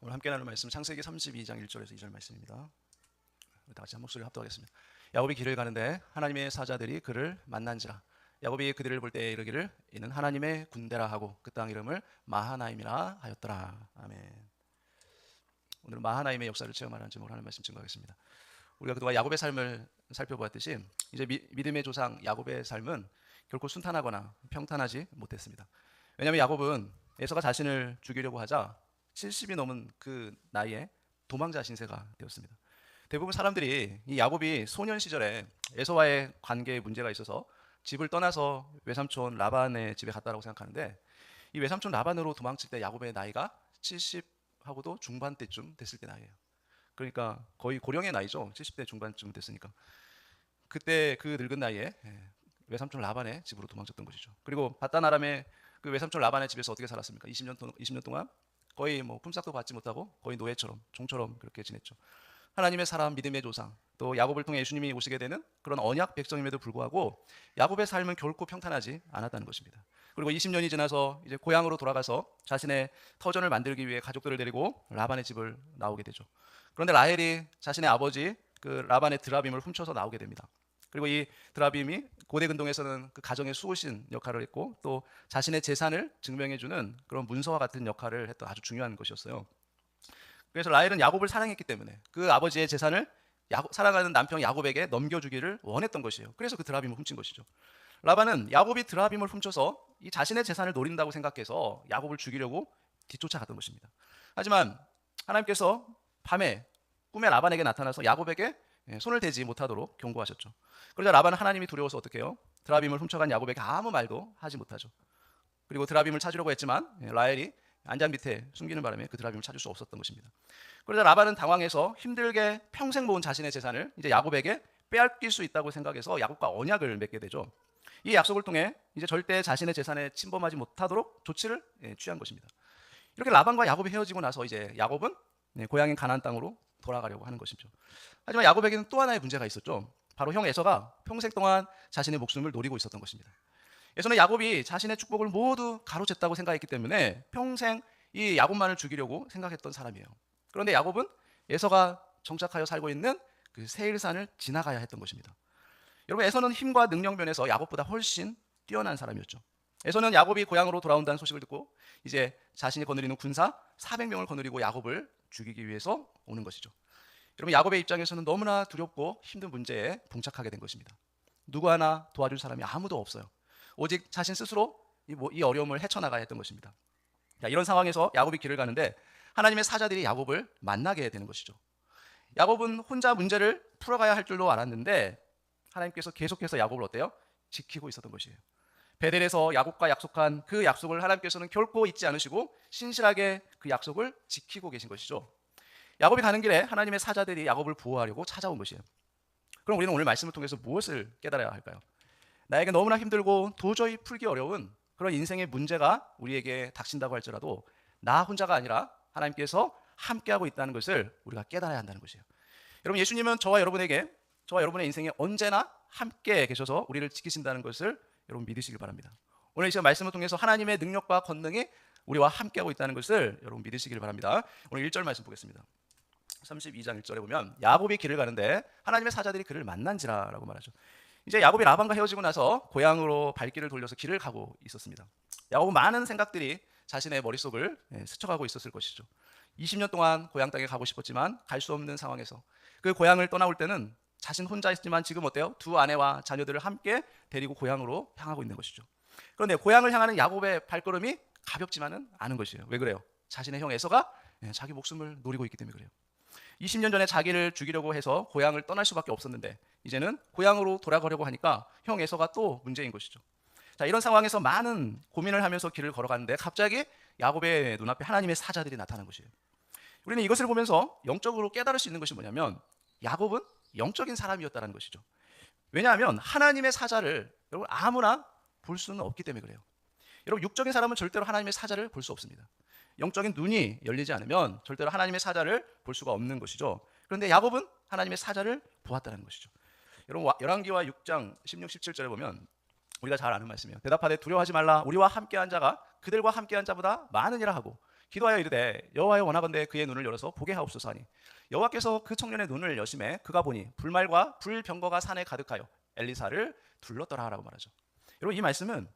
오늘 함께 나눌 말씀 창세기 32장 1절에서 2절 말씀입니다. 다 같이 한 목소리 합독하겠습니다. 야곱이 길을 가는데 하나님의 사자들이 그를 만난지라. 야곱이 그들을 볼 때에 이르기를 이는 하나님의 군대라 하고 그 땅 이름을 마하나임이라 하였더라. 아멘. 오늘 마하나임의 역사를 체험하는 제목으로 하는 말씀 증거하겠습니다. 우리가 그동안 야곱의 삶을 살펴보았듯이 이제 믿음의 조상 야곱의 삶은 결코 순탄하거나 평탄하지 못했습니다. 왜냐하면 야곱은 에서가 자신을 죽이려고 하자 70이 넘은 그 나이에 도망자 신세가 되었습니다. 대부분 사람들이 이 야곱이 소년 시절에 에서와의 관계에 문제가 있어서 집을 떠나서 외삼촌 라반의 집에 갔다라고 생각하는데, 이 외삼촌 라반으로 도망칠 때 야곱의 나이가 70하고도 중반대쯤 됐을 때 나이예요. 그러니까 거의 고령의 나이죠. 70대 중반쯤 됐으니까. 그때 그 늙은 나이에 외삼촌 라반의 집으로 도망쳤던 것이죠. 그리고 바단 아람의 그 외삼촌 라반의 집에서 어떻게 살았습니까? 20년 동안 거의 뭐 품삯도 받지 못하고 거의 노예처럼, 종처럼 그렇게 지냈죠. 하나님의 사람, 믿음의 조상, 또 야곱을 통해 예수님이 오시게 되는 그런 언약 백성임에도 불구하고 야곱의 삶은 결코 평탄하지 않았다는 것입니다. 그리고 20년이 지나서 이제 고향으로 돌아가서 자신의 터전을 만들기 위해 가족들을 데리고 라반의 집을 나오게 되죠. 그런데 라헬이 자신의 아버지 그 라반의 드라빔을 훔쳐서 나오게 됩니다. 그리고 이 드라빔이 고대 근동에서는 그 가정의 수호신 역할을 했고, 또 자신의 재산을 증명해주는 그런 문서와 같은 역할을 했던 아주 중요한 것이었어요. 그래서 라헬은 야곱을 사랑했기 때문에 그 아버지의 재산을 사랑하는 남편 야곱에게 넘겨주기를 원했던 것이에요. 그래서 그 드라빔을 훔친 것이죠. 라반은 야곱이 드라빔을 훔쳐서 이 자신의 재산을 노린다고 생각해서 야곱을 죽이려고 뒤쫓아갔던 것입니다. 하지만 하나님께서 밤에 꿈에 라반에게 나타나서 야곱에게 손을 대지 못하도록 경고하셨죠. 그러자 라반은 하나님이 두려워서 어떻게 해요? 드라빔을 훔쳐간 야곱에게 아무 말도 하지 못하죠. 그리고 드라빔을 찾으려고 했지만 라헬이 안장 밑에 숨기는 바람에 그 드라빔을 찾을 수 없었던 것입니다. 그러자 라반은 당황해서 힘들게 평생 모은 자신의 재산을 이제 야곱에게 빼앗길 수 있다고 생각해서 야곱과 언약을 맺게 되죠. 이 약속을 통해 이제 절대 자신의 재산에 침범하지 못하도록 조치를 취한 것입니다. 이렇게 라반과 야곱이 헤어지고 나서 이제 야곱은 고향인 가나안 땅으로 돌아가려고 하는 것이죠. 하지만 야곱에게는 또 하나의 문제가 있었죠. 바로 형 에서가 평생 동안 자신의 목숨을 노리고 있었던 것입니다. 에서는 야곱이 자신의 축복을 모두 가로챘다고 생각했기 때문에 평생 이 야곱만을 죽이려고 생각했던 사람이에요. 그런데 야곱은 에서가 정착하여 살고 있는 그 세일산을 지나가야 했던 것입니다. 여러분, 에서는 힘과 능력 면에서 야곱보다 훨씬 뛰어난 사람이었죠. 에서는 야곱이 고향으로 돌아온다는 소식을 듣고 이제 자신이 거느리는 군사 400명을 거느리고 야곱을 죽이기 위해서 오는 것이죠. 여러분, 야곱의 입장에서는 너무나 두렵고 힘든 문제에 봉착하게 된 것입니다. 누구 하나 도와줄 사람이 아무도 없어요. 오직 자신 스스로 이 어려움을 헤쳐나가야 했던 것입니다. 자, 이런 상황에서 야곱이 길을 가는데 하나님의 사자들이 야곱을 만나게 되는 것이죠. 야곱은 혼자 문제를 풀어가야 할 줄로 알았는데 하나님께서 계속해서 야곱을 어때요? 지키고 있었던 것이에요. 베델에서 야곱과 약속한 그 약속을 하나님께서는 결코 잊지 않으시고 신실하게 그 약속을 지키고 계신 것이죠. 야곱이 가는 길에 하나님의 사자들이 야곱을 보호하려고 찾아온 것이에요. 그럼 우리는 오늘 말씀을 통해서 무엇을 깨달아야 할까요? 나에게 너무나 힘들고 도저히 풀기 어려운 그런 인생의 문제가 우리에게 닥친다고 할지라도 나 혼자가 아니라 하나님께서 함께하고 있다는 것을 우리가 깨달아야 한다는 것이에요. 여러분, 예수님은 저와 여러분의 인생에 언제나 함께 계셔서 우리를 지키신다는 것을 여러분 믿으시길 바랍니다. 오늘 이 시간 말씀을 통해서 하나님의 능력과 권능이 우리와 함께하고 있다는 것을 여러분 믿으시길 바랍니다. 오늘 1절 말씀 보겠습니다. 32장 1절에 보면 야곱이 길을 가는데 하나님의 사자들이 그를 만난지라라고 말하죠. 이제 야곱이 라반과 헤어지고 나서 고향으로 발길을 돌려서 길을 가고 있었습니다. 야곱은 많은 생각들이 자신의 머릿속을 스쳐가고 있었을 것이죠. 20년 동안 고향 땅에 가고 싶었지만 갈 수 없는 상황에서 그 고향을 떠나올 때는 자신 혼자 있지만 지금 어때요? 두 아내와 자녀들을 함께 데리고 고향으로 향하고 있는 것이죠. 그런데 고향을 향하는 야곱의 발걸음이 가볍지만은 않은 것이에요. 왜 그래요? 자신의 형 에서가 자기 목숨을 노리고 있기 때문에 그래요. 20년 전에 자기를 죽이려고 해서 고향을 떠날 수밖에 없었는데 이제는 고향으로 돌아가려고 하니까 형 에서가 또 문제인 것이죠. 자, 이런 상황에서 많은 고민을 하면서 길을 걸어가는데 갑자기 야곱의 눈앞에 하나님의 사자들이 나타난 것이에요. 우리는 이것을 보면서 영적으로 깨달을 수 있는 것이 뭐냐면 야곱은 영적인 사람이었다는 것이죠. 왜냐하면 하나님의 사자를 여러분 아무나 볼 수는 없기 때문에 그래요. 여러분, 육적인 사람은 절대로 하나님의 사자를 볼 수 없습니다. 영적인 눈이 열리지 않으면 절대로 하나님의 사자를 볼 수가 없는 것이죠. 그런데 야곱은 하나님의 사자를 보았다는 것이죠. 여러분, 열왕기와 6장 16, 17절에 보면 우리가 잘 아는 말씀이에요. 대답하되 두려워하지 말라. 우리와 함께한 자가 그들과 함께한 자보다 많으니라 하고 기도하여 이르되 여호와여 원하건대 그의 눈을 열어서 보게 하옵소서 하니 여호와께서 그 청년의 눈을 여심해 그가 보니 불말과 불병거가 산에 가득하여 엘리사를 둘렀더라라고 말하죠. 여러분 이 말씀은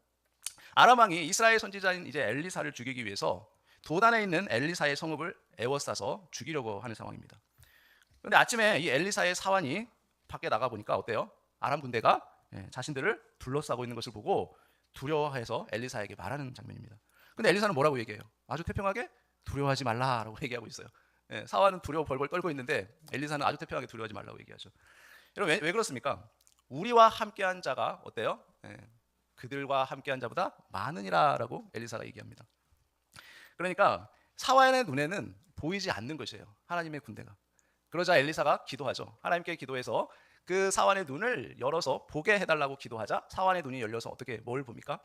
아람 왕이 이스라엘 선지자인 이제 엘리사를 죽이기 위해서 도단에 있는 엘리사의 성읍을 에워싸서 죽이려고 하는 상황입니다. 그런데 아침에 이 엘리사의 사환이 밖에 나가 보니까 어때요? 아람 군대가 자신들을 둘러싸고 있는 것을 보고 두려워해서 엘리사에게 말하는 장면입니다. 근데 엘리사는 뭐라고 얘기해요? 아주 태평하게 두려워하지 말라라고 얘기하고 있어요. 사환은 두려워 벌벌 떨고 있는데 엘리사는 아주 태평하게 두려워하지 말라고 얘기하죠. 여러분 왜 그렇습니까? 우리와 함께한 자가 어때요? 그들과 함께한 자보다 많으니라라고 엘리사가 얘기합니다. 그러니까 사환의 눈에는 보이지 않는 것이에요. 하나님의 군대가. 그러자 엘리사가 기도하죠. 하나님께 기도해서 그 사환의 눈을 열어서 보게 해달라고 기도하자 사환의 눈이 열려서 어떻게 뭘 봅니까?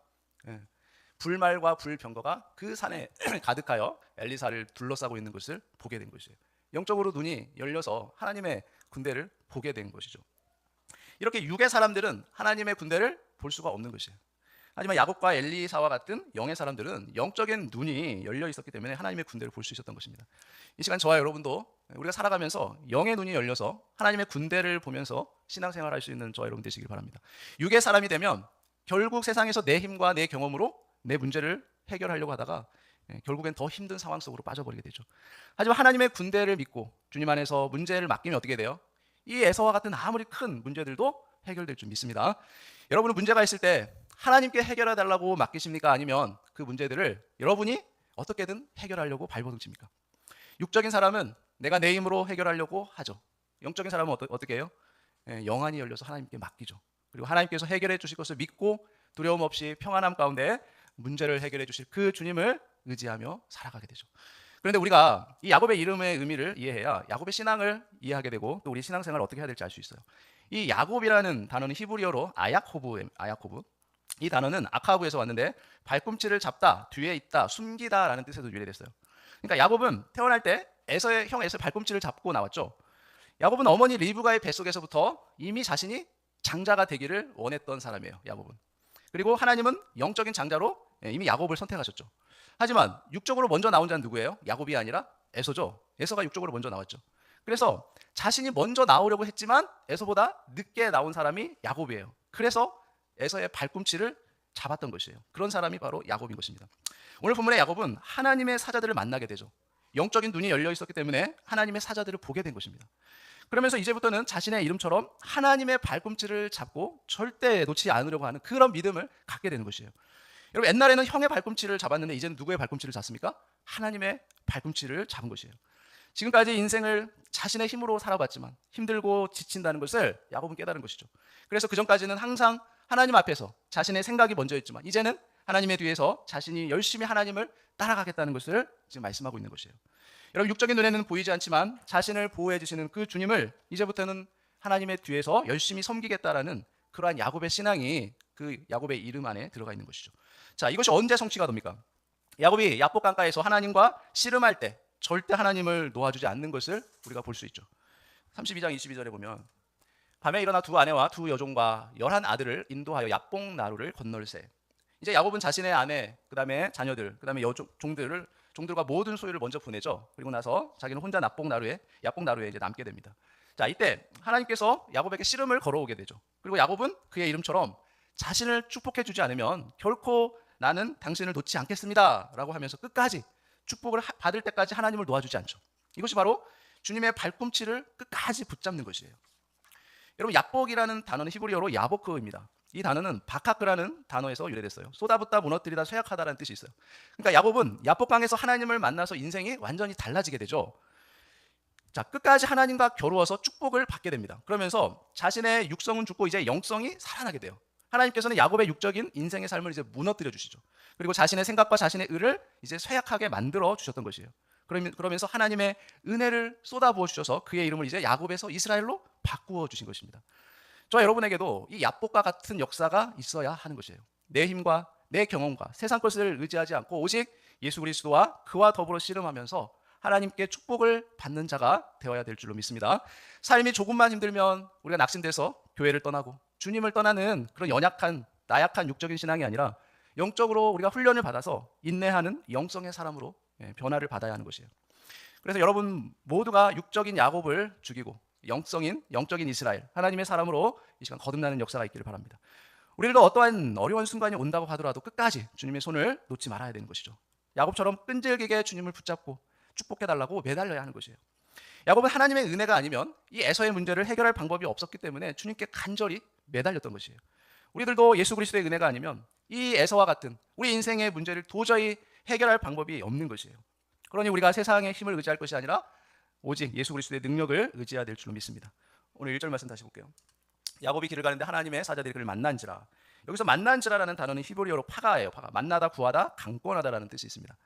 불말과 불병거가 그 산에 가득하여 엘리사를 둘러싸고 있는 것을 보게 된 것이에요. 영적으로 눈이 열려서 하나님의 군대를 보게 된 것이죠. 이렇게 육의 사람들은 하나님의 군대를 볼 수가 없는 것이에요. 하지만 야곱과 엘리사와 같은 영의 사람들은 영적인 눈이 열려 있었기 때문에 하나님의 군대를 볼 수 있었던 것입니다. 이 시간 저와 여러분도 우리가 살아가면서 영의 눈이 열려서 하나님의 군대를 보면서 신앙생활할 수 있는 저와 여러분 되시길 바랍니다. 육의 사람이 되면 결국 세상에서 내 힘과 내 경험으로 내 문제를 해결하려고 하다가 결국엔 더 힘든 상황 속으로 빠져버리게 되죠. 하지만 하나님의 군대를 믿고 주님 안에서 문제를 맡기면 어떻게 돼요? 이 에서와 같은 아무리 큰 문제들도 해결될 줄 믿습니다. 여러분은 문제가 있을 때 하나님께 해결해 달라고 맡기십니까? 아니면 그 문제들을 여러분이 어떻게든 해결하려고 발버둥 칩니까? 육적인 사람은 내가 내 힘으로 해결하려고 하죠. 영적인 사람은 어떻게 해요? 영안이 열려서 하나님께 맡기죠. 그리고 하나님께서 해결해 주실 것을 믿고 두려움 없이 평안함 가운데 문제를 해결해 주실 그 주님을 의지하며 살아가게 되죠. 그런데 우리가 이 야곱의 이름의 의미를 이해해야 야곱의 신앙을 이해하게 되고 또 우리 신앙생활을 어떻게 해야 될지 알 수 있어요. 이 야곱이라는 단어는 히브리어로 아야코브. 이 단어는 아카브에서 왔는데 발꿈치를 잡다, 뒤에 있다, 숨기다라는 뜻에서 유래됐어요. 그러니까 야곱은 태어날 때 에서의 형 에서의 발꿈치를 잡고 나왔죠. 야곱은 어머니 리브가의 뱃속에서부터 이미 자신이 장자가 되기를 원했던 사람이에요. 야곱은. 그리고 하나님은 영적인 장자로 이미 야곱을 선택하셨죠. 하지만 육적으로 먼저 나온 자는 누구예요? 야곱이 아니라 에서죠. 에서가 육적으로 먼저 나왔죠. 그래서 자신이 먼저 나오려고 했지만 에서보다 늦게 나온 사람이 야곱이에요. 그래서 에서의 발꿈치를 잡았던 것이에요. 그런 사람이 바로 야곱인 것입니다. 오늘 본문의 야곱은 하나님의 사자들을 만나게 되죠. 영적인 눈이 열려 있었기 때문에 하나님의 사자들을 보게 된 것입니다. 그러면서 이제부터는 자신의 이름처럼 하나님의 발꿈치를 잡고 절대 놓지 않으려고 하는 그런 믿음을 갖게 되는 것이에요. 여러분 옛날에는 형의 발꿈치를 잡았는데 이제는 누구의 발꿈치를 잡습니까? 하나님의 발꿈치를 잡은 것이에요. 지금까지 인생을 자신의 힘으로 살아봤지만 힘들고 지친다는 것을 야곱은 깨달은 것이죠. 그래서 그전까지는 항상 하나님 앞에서 자신의 생각이 먼저였지만 이제는 하나님의 뒤에서 자신이 열심히 하나님을 따라가겠다는 것을 지금 말씀하고 있는 것이에요. 여러분 육적인 눈에는 보이지 않지만 자신을 보호해 주시는 그 주님을 이제부터는 하나님의 뒤에서 열심히 섬기겠다라는 그러한 야곱의 신앙이 그 야곱의 이름 안에 들어가 있는 것이죠. 자, 이것이 언제 성취가 됩니까? 야곱이 야복 강가에서 하나님과 씨름할 때 절대 하나님을 놓아주지 않는 것을 우리가 볼 수 있죠. 32장 22절에 보면 밤에 일어나 두 아내와 두 여종과 11아들을 인도하여 야복 나루를 건널세. 이제 야곱은 자신의 아내, 그다음에 자녀들, 그다음에 종들과 모든 소유를 먼저 보내죠. 그리고 나서 자기는 혼자 야복 나루에 이제 남게 됩니다. 자, 이때 하나님께서 야곱에게 씨름을 걸어오게 되죠. 그리고 야곱은 그의 이름처럼 자신을 축복해 주지 않으면 결코 나는 당신을 놓지 않겠습니다라고 하면서 끝까지 축복을 받을 때까지 하나님을 놓아주지 않죠. 이것이 바로 주님의 발꿈치를 끝까지 붙잡는 것이에요. 여러분 야복이라는 단어는 히브리어로 야보크입니다. 이 단어는 바카크라는 단어에서 유래됐어요. 쏟아붓다, 무너뜨리다, 쇠약하다라는 뜻이 있어요. 그러니까 야곱은 야복강에서 하나님을 만나서 인생이 완전히 달라지게 되죠. 자, 끝까지 하나님과 겨루어서 축복을 받게 됩니다. 그러면서 자신의 육성은 죽고 이제 영성이 살아나게 돼요. 하나님께서는 야곱의 육적인 인생의 삶을 이제 무너뜨려 주시죠. 그리고 자신의 생각과 자신의 의를 이제 쇠약하게 만들어 주셨던 것이에요. 그러면서 하나님의 은혜를 쏟아부어 주셔서 그의 이름을 이제 야곱에서 이스라엘로 바꾸어 주신 것입니다. 저와 여러분에게도 이 야복과 같은 역사가 있어야 하는 것이에요. 내 힘과 내 경험과 세상 것을 의지하지 않고 오직 예수 그리스도와 그와 더불어 씨름하면서 하나님께 축복을 받는 자가 되어야 될 줄로 믿습니다. 삶이 조금만 힘들면 우리가 낙심돼서 교회를 떠나고 주님을 떠나는 그런 나약한 육적인 신앙이 아니라 영적으로 우리가 훈련을 받아서 인내하는 영성의 사람으로 변화를 받아야 하는 것이에요. 그래서 여러분 모두가 육적인 야곱을 죽이고 영적인 이스라엘, 하나님의 사람으로 이 시간 거듭나는 역사가 있기를 바랍니다. 우리들도 어떠한 어려운 순간이 온다고 하더라도 끝까지 주님의 손을 놓지 말아야 되는 것이죠. 야곱처럼 끈질기게 주님을 붙잡고 축복해달라고 매달려야 하는 것이에요. 야곱은 하나님의 은혜가 아니면 이 에서의 문제를 해결할 방법이 없었기 때문에 주님께 간절히 매달렸던 것이에요. 우리들도 예수 그리스도의 은혜가 아니면 이 에서와 같은 우리 인생의 문제를 도저히 해결할 방법이 없는 것이에요. 그러니 우리가 세상의 힘을 의지할 것이 아니라 오직 예수 그리스도의 능력을 의지해야 될 줄로 믿습니다. 오늘 1절 말씀 다시 볼게요. 야곱이 길을 가는데 하나님의 사자들이 그를 만난지라. 여기서 만난지라라는 단어는 히브리어로 파가예요. 파가. 만나다, 구하다, 강권하다라는 뜻이 있습니다.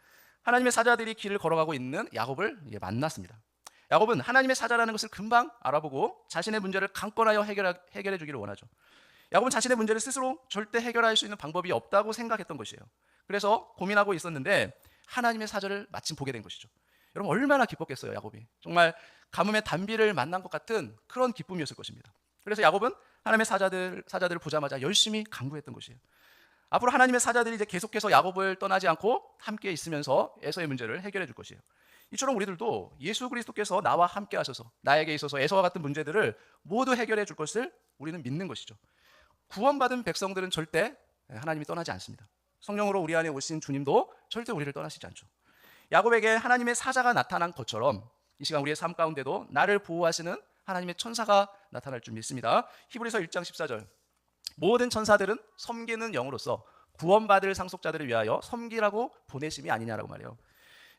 하나님의 사자들이 길을 걸어가고 있는 야곱을 만났습니다. 야곱은 하나님의 사자라는 것을 금방 알아보고 자신의 문제를 강권하여 해결해 주기를 원하죠. 야곱은 자신의 문제를 스스로 절대 해결할 수 있는 방법이 없다고 생각했던 것이에요. 그래서 고민하고 있었는데 하나님의 사자를 마침 보게 된 것이죠. 여러분 얼마나 기뻤겠어요. 야곱이 정말 가뭄의 단비를 만난 것 같은 그런 기쁨이었을 것입니다. 그래서 야곱은 하나님의 사자들을 보자마자 열심히 간구했던 것이에요. 앞으로 하나님의 사자들이 이제 계속해서 야곱을 떠나지 않고 함께 있으면서 에서의 문제를 해결해 줄 것이에요. 이처럼 우리들도 예수 그리스도께서 나와 함께 하셔서 나에게 있어서 에서와 같은 문제들을 모두 해결해 줄 것을 우리는 믿는 것이죠. 구원받은 백성들은 절대 하나님이 떠나지 않습니다. 성령으로 우리 안에 오신 주님도 절대 우리를 떠나시지 않죠. 야곱에게 하나님의 사자가 나타난 것처럼 이 시간 우리의 삶 가운데도 나를 보호하시는 하나님의 천사가 나타날 줄 믿습니다. 히브리서 1장 14절 모든 천사들은 섬기는 영으로서 구원받을 상속자들을 위하여 섬기라고 보내심이 아니냐라고 말해요.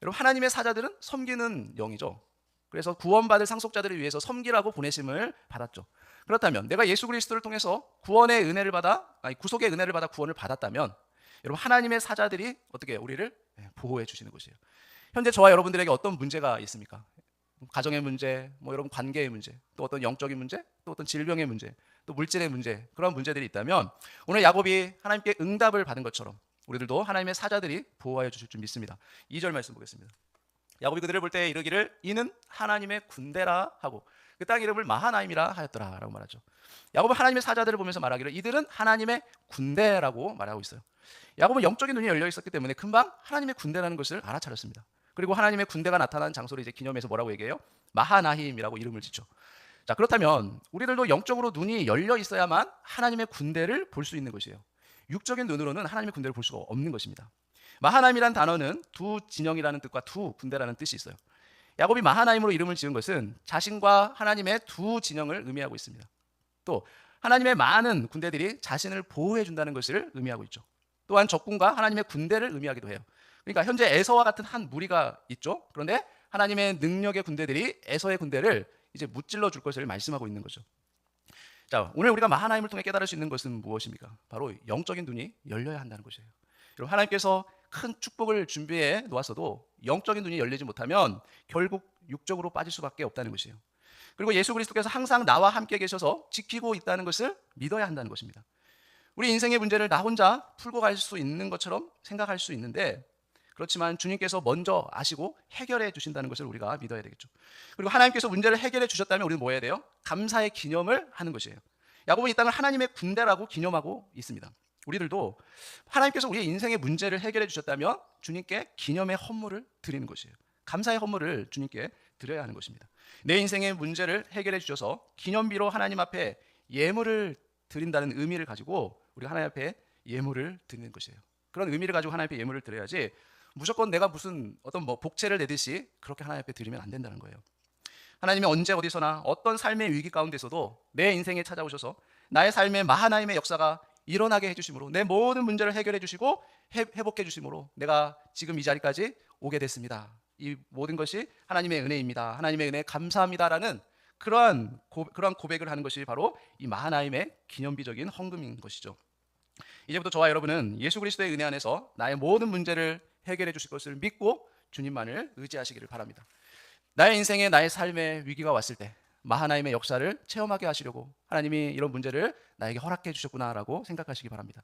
여러분 하나님의 사자들은 섬기는 영이죠. 그래서 구원받을 상속자들을 위해서 섬기라고 보내심을 받았죠. 그렇다면 내가 예수 그리스도를 통해서 구속의 은혜를 받아 구원을 받았다면 여러분 하나님의 사자들이 어떻게 우리를 보호해 주시는 것이에요. 현재 저와 여러분들에게 어떤 문제가 있습니까? 가정의 문제, 여러분 관계의 문제, 또 어떤 영적인 문제, 또 어떤 질병의 문제, 또 물질의 문제, 그런 문제들이 있다면 오늘 야곱이 하나님께 응답을 받은 것처럼 우리들도 하나님의 사자들이 보호하여 주실 줄 믿습니다. 2절 말씀 보겠습니다. 야곱이 그들을 볼 때 이르기를 이는 하나님의 군대라 하고 그 땅 이름을 마하나임이라 하였더라 라고 말하죠. 야곱은 하나님의 사자들을 보면서 말하기를 이들은 하나님의 군대라고 말하고 있어요. 야곱은 영적인 눈이 열려 있었기 때문에 금방 하나님의 군대라는 것을 알아차렸습니다. 그리고 하나님의 군대가 나타난 장소를 이제 기념해서 뭐라고 얘기해요? 마하나임이라고 이름을 짓죠. 자, 그렇다면 우리들도 영적으로 눈이 열려 있어야만 하나님의 군대를 볼 수 있는 것이에요. 육적인 눈으로는 하나님의 군대를 볼 수가 없는 것입니다. 마하나임이라는 단어는 두 진영이라는 뜻과 두 군대라는 뜻이 있어요. 야곱이 마하나임으로 이름을 지은 것은 자신과 하나님의 두 진영을 의미하고 있습니다. 또 하나님의 많은 군대들이 자신을 보호해 준다는 것을 의미하고 있죠. 또한 적군과 하나님의 군대를 의미하기도 해요. 그러니까 현재 에서와 같은 한 무리가 있죠. 그런데 하나님의 능력의 군대들이 에서의 군대를 이제 무찔러 줄 것을 말씀하고 있는 거죠. 자, 오늘 우리가 마하나임을 통해 깨달을 수 있는 것은 무엇입니까? 바로 영적인 눈이 열려야 한다는 것이에요. 여러분 하나님께서 큰 축복을 준비해 놓았어도 영적인 눈이 열리지 못하면 결국 육적으로 빠질 수밖에 없다는 것이에요. 그리고 예수 그리스도께서 항상 나와 함께 계셔서 지키고 있다는 것을 믿어야 한다는 것입니다. 우리 인생의 문제를 나 혼자 풀고 갈 수 있는 것처럼 생각할 수 있는데 그렇지만 주님께서 먼저 아시고 해결해 주신다는 것을 우리가 믿어야 되겠죠. 그리고 하나님께서 문제를 해결해 주셨다면 우리는 뭐 해야 돼요? 감사의 기념을 하는 것이에요. 야곱은 이 땅을 하나님의 군대라고 기념하고 있습니다. 우리들도 하나님께서 우리의 인생의 문제를 해결해 주셨다면 주님께 기념의 헌물을 드리는 것이에요. 감사의 헌물을 주님께 드려야 하는 것입니다. 내 인생의 문제를 해결해 주셔서 기념비로 하나님 앞에 예물을 드린다는 의미를 가지고 우리가 하나님 앞에 예물을 드리는 것이에요. 그런 의미를 가지고 하나님 앞에 예물을 드려야지 무조건 내가 무슨 어떤 복채를 내듯이 그렇게 하나님 앞에 드리면 안 된다는 거예요. 하나님이 언제 어디서나 어떤 삶의 위기 가운데서도 내 인생에 찾아오셔서 나의 삶의 마하나임의 역사가 일어나게 해주심으로 내 모든 문제를 해결해 주시고 회복해 주심으로 내가 지금 이 자리까지 오게 됐습니다. 이 모든 것이 하나님의 은혜입니다. 하나님의 은혜 감사합니다라는 그러한 고백을 하는 것이 바로 이 마하나임의 기념비적인 헌금인 것이죠. 이제부터 저와 여러분은 예수 그리스도의 은혜 안에서 나의 모든 문제를 해결해 주실 것을 믿고 주님만을 의지하시기를 바랍니다. 나의 인생에 나의 삶에 위기가 왔을 때 마하나임의 역사를 체험하게 하시려고 하나님이 이런 문제를 나에게 허락해 주셨구나라고 생각하시기 바랍니다.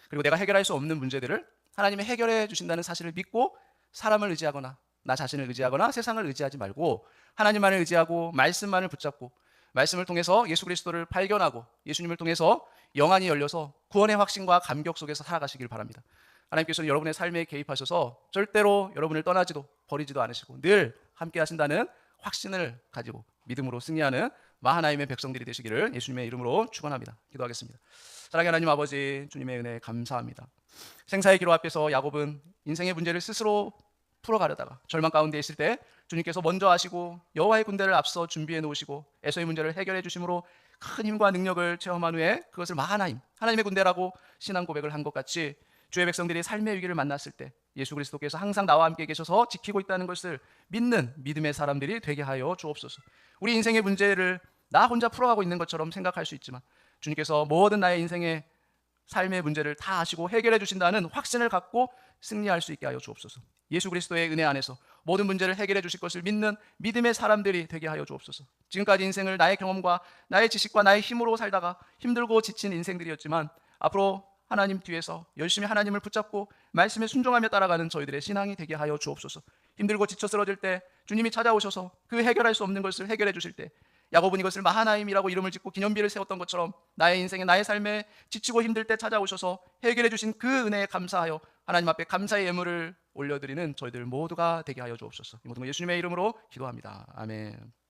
그리고 내가 해결할 수 없는 문제들을 하나님이 해결해 주신다는 사실을 믿고 사람을 의지하거나 나 자신을 의지하거나 세상을 의지하지 말고 하나님만을 의지하고 말씀만을 붙잡고 말씀을 통해서 예수 그리스도를 발견하고 예수님을 통해서 영안이 열려서 구원의 확신과 감격 속에서 살아가시길 바랍니다. 하나님께서는 여러분의 삶에 개입하셔서 절대로 여러분을 떠나지도 버리지도 않으시고 늘 함께 하신다는 확신을 가지고 믿음으로 승리하는 하나님의 백성들이 되시기를 예수님의 이름으로 축원합니다. 기도하겠습니다. 사랑하는 하나님 아버지, 주님의 은혜 감사합니다. 생사의 기로 앞에서 야곱은 인생의 문제를 스스로 풀어가려다가 절망 가운데 있을 때 주님께서 먼저 하시고 여호와의 군대를 앞서 준비해 놓으시고 에서의 문제를 해결해 주심으로 큰 힘과 능력을 체험한 후에 그것을 하나님의 군대라고 신앙 고백을 한 것 같이 주의 백성들이 삶의 위기를 만났을 때 예수 그리스도께서 항상 나와 함께 계셔서 지키고 있다는 것을 믿는 믿음의 사람들이 되게 하여 주옵소서. 우리 인생의 문제를 나 혼자 풀어가고 있는 것처럼 생각할 수 있지만 주님께서 모든 나의 인생의 삶의 문제를 다 아시고 해결해 주신다는 확신을 갖고 승리할 수 있게 하여 주옵소서. 예수 그리스도의 은혜 안에서 모든 문제를 해결해 주실 것을 믿는 믿음의 사람들이 되게 하여 주옵소서. 지금까지 인생을 나의 경험과 나의 지식과 나의 힘으로 살다가 힘들고 지친 인생들이었지만 앞으로 하나님 뒤에서 열심히 하나님을 붙잡고 말씀에 순종하며 따라가는 저희들의 신앙이 되게 하여 주옵소서. 힘들고 지쳐 쓰러질 때 주님이 찾아오셔서 그 해결할 수 없는 것을 해결해 주실 때 야곱은 이것을 마하나임이라고 이름을 짓고 기념비를 세웠던 것처럼 나의 인생에 나의 삶에 지치고 힘들 때 찾아오셔서 해결해 주신 그 은혜에 감사하여 하나님 앞에 감사의 예물을 올려드리는 저희들 모두가 되게 하여 주옵소서. 이 모든 것 예수님의 이름으로 기도합니다. 아멘.